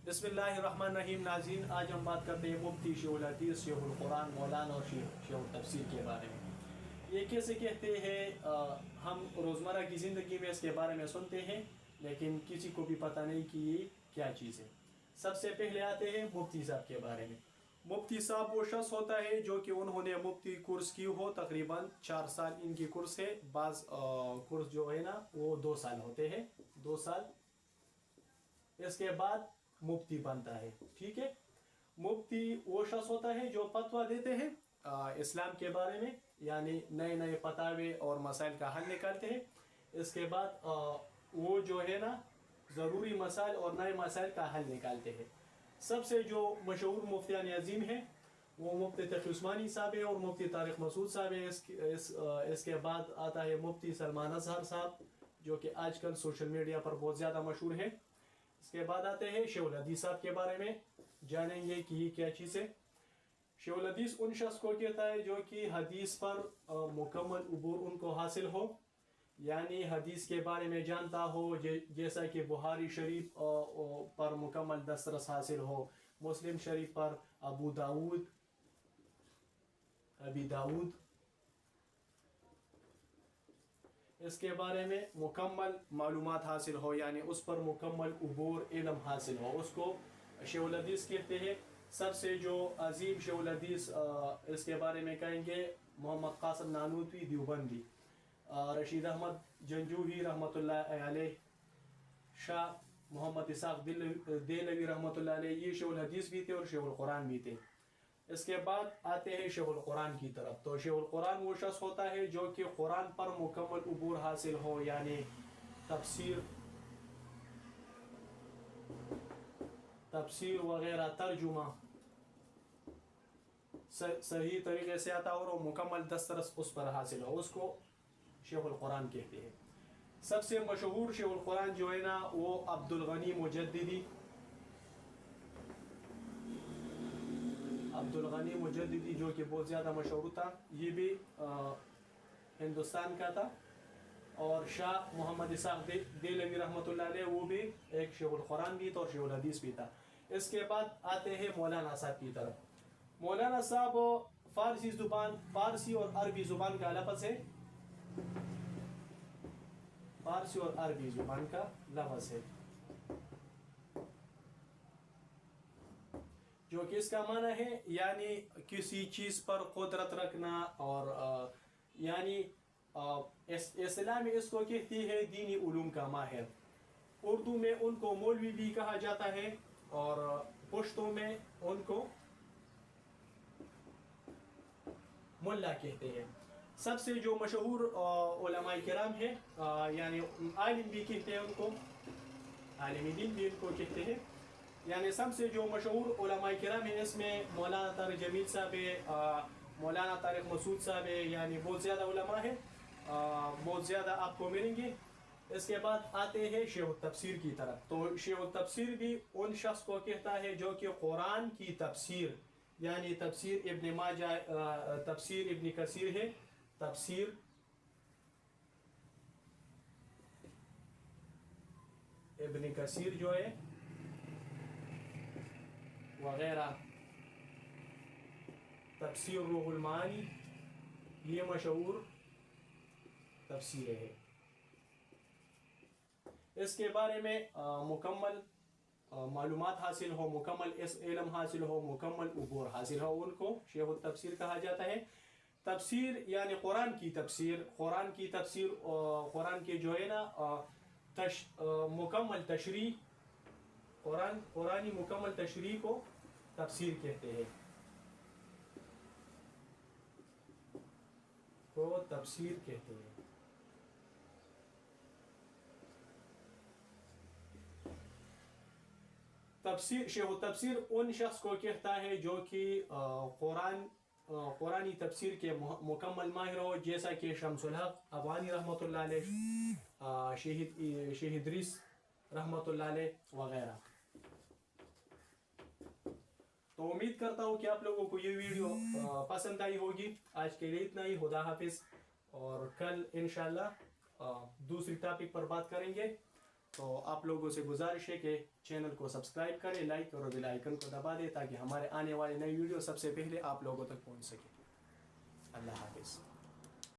बिस्मिल्लाहिर्रहमानिर्रहीम। नाज़रीन, आज हम बात करते हैं मुफ्ती शेखुल हदीस, शेखुल कुरान, मौलाना और शेखुल तफसीर के बारे में। ये कैसे कहते हैं, हम रोज़मर्रा की ज़िंदगी में इसके बारे में सुनते हैं, लेकिन किसी को भी पता नहीं कि ये क्या चीज़ है। सबसे पहले आते हैं मुफ्ती साहब के बारे में। मुफ्ती साहब वो शख्स होता है जो कि उन्होंने मुफ्ती कोर्स की हो, तकरीबन 4 साल इनकी कोर्स है। बाज़ कोर्स जो है ना वो 2 साल होते हैं, 2 साल। इसके बाद मुफ्ती बनता है। ठीक है, मुफ्ती वो शख्स होता है जो फतवा देते हैं इस्लाम के बारे में, यानी नए नए फतावे और मसाइल का हल निकालते हैं। इसके बाद वो जो है ना ज़रूरी मसाइल और नए मसाइल का हल निकालते हैं। सबसे जो मशहूर मुफ्तियान अज़ीम हैं वो मुफ्ती तक़ी उस्मानी साहब है और मुफ्ती तारिक मसूद साहब है। इसके बाद आता है मुफ्ती सलमान अज़हर साहब, जो कि आजकल सोशल मीडिया पर बहुत ज़्यादा मशहूर है। इसके बाद आते हैं शेखुल हदीस साहब के बारे में, जानेंगे कि ये क्या चीज़ है। शेखुल हदीस उन शख्स को कहता है जो कि हदीस पर मुकम्मल उबूर उनको हासिल हो, यानी हदीस के बारे में जानता हो, जैसा कि बुखारी शरीफ पर मुकम्मल दस्तरस हासिल हो, मुस्लिम शरीफ पर, अबी दाऊद इसके बारे में मुकम्मल मालूमात हासिल हो, यानी उस पर मुकम्मल उबूर इल्म हासिल हो, उसको शेखुल हदीस कहते हैं। सबसे जो अजीम शेखुल हदीस इसके बारे में कहेंगे मोहम्मद कासिम नानूतवी देवबंदी, रशीद अहमद जंजूही रहमतुल्लाह अलैह, शाह मोहम्मद इसाक देलवी रहमतुल्लाह अलैह, ये शेखुल हदीस भी थे और शेखुल कुरान भी थे। इसके बाद आते हैं शेखुल कुरान की तरफ। तो शेखुल कुरान वो शख्स होता है जो कि कुरान पर मुकम्मल उबूर हासिल हो, यानी तफसीर वगैरह तर्जुमा सही तरीके से आता हो और मुकम्मल दस्तरस उस पर हासिल हो, उसको शेखुल कुरान कहते हैं। सबसे मशहूर शेखुल कुरान जो है ना वो अब्दुल गनी मुजद्दिदी जो कि बहुत ज़्यादा मशहूर था, ये भी हिंदुस्तान का था। और शाह मोहम्मद इसाक देलवी रहमतुल्लाह अलैह, वो भी एक शेखुल कुरान भी था और शेखुल हदीस भी था। इसके बाद आते हैं मौलाना साहब की तरफ। मौलाना साहब फारसी और अरबी ज़ुबान का लफ्ज़ है, फारसी और अरबी ज़ुबान का लफ्ज़ है, जो कि इसका माना है यानी किसी चीज़ पर कुदरत रखना, और यानी इस्लाम में इसको कहती है दीनी उलूम का माहिर। उर्दू में उनको मौलवी भी कहा जाता है और पश्तो में उनको मुल्ला कहते हैं। सबसे जो मशहूर उलमाए किराम है, यानी आलिम भी कहते हैं उनको, आलिम दीन भी उनको कहते हैं, यानी सबसे जो मशहूर उलमाए किराम है इसमें मौलाना तारिक जमील साहब है, मौलाना तारिक मसूद साहब है, यानी बहुत ज़्यादा उलमा है, बहुत ज़्यादा आपको मिलेंगे। इसके बाद आते हैं शेखुल तफसीर की तरफ। तो शेखुल तफसीर भी उन शख्स को कहता है जो कि कुरान की तफसीर, यानी तफसीर इब्न माजा, तफसीर इब्न कसीर है, तफसीर इब्न कसीर जो है वगैरह, तफसीर रूहुल मानी, ये मशहूर तफसीर है। इसके बारे में मुकम्मल मालूमात हासिल हो, मुकम्मल इल्म हासिल हो, मुकम्मल उबूर हासिल हो, उनको शेखुल तफसीर कहा जाता है। तफसीर यानी कुरान की तफसीर, कुरान के जो है ना मुकम्मल तशरीह, कुरानी मुकम्मल तशरीह को तफसीर कहते हैं, को तफसीर कहते हैं। शेखुल तफसीर उन शख्स को कहता है जो कि कुरानी तफसीर के मुकम्मल माहिर हो, जैसा कि शमसुल हक अफगानी रहमतुल्लाह अलैह, शहीद इदरीस रहमतुल्लाह अलैह वगैरह। तो उम्मीद करता हूँ कि आप लोगों को ये वीडियो पसंद आई होगी। आज के लिए इतना ही, खुदा हाफिज़, और कल इंशाल्लाह दूसरी टॉपिक पर बात करेंगे। تو آپ لوگوں سے گزارش ہے کہ چینل کو سبسکرائب کریں، لائک اور بیل آئیکن کو دبا دیں تاکہ ہمارے آنے والے نئی ویڈیو سب سے پہلے آپ لوگوں تک پہنچ سکے۔ اللہ حافظ۔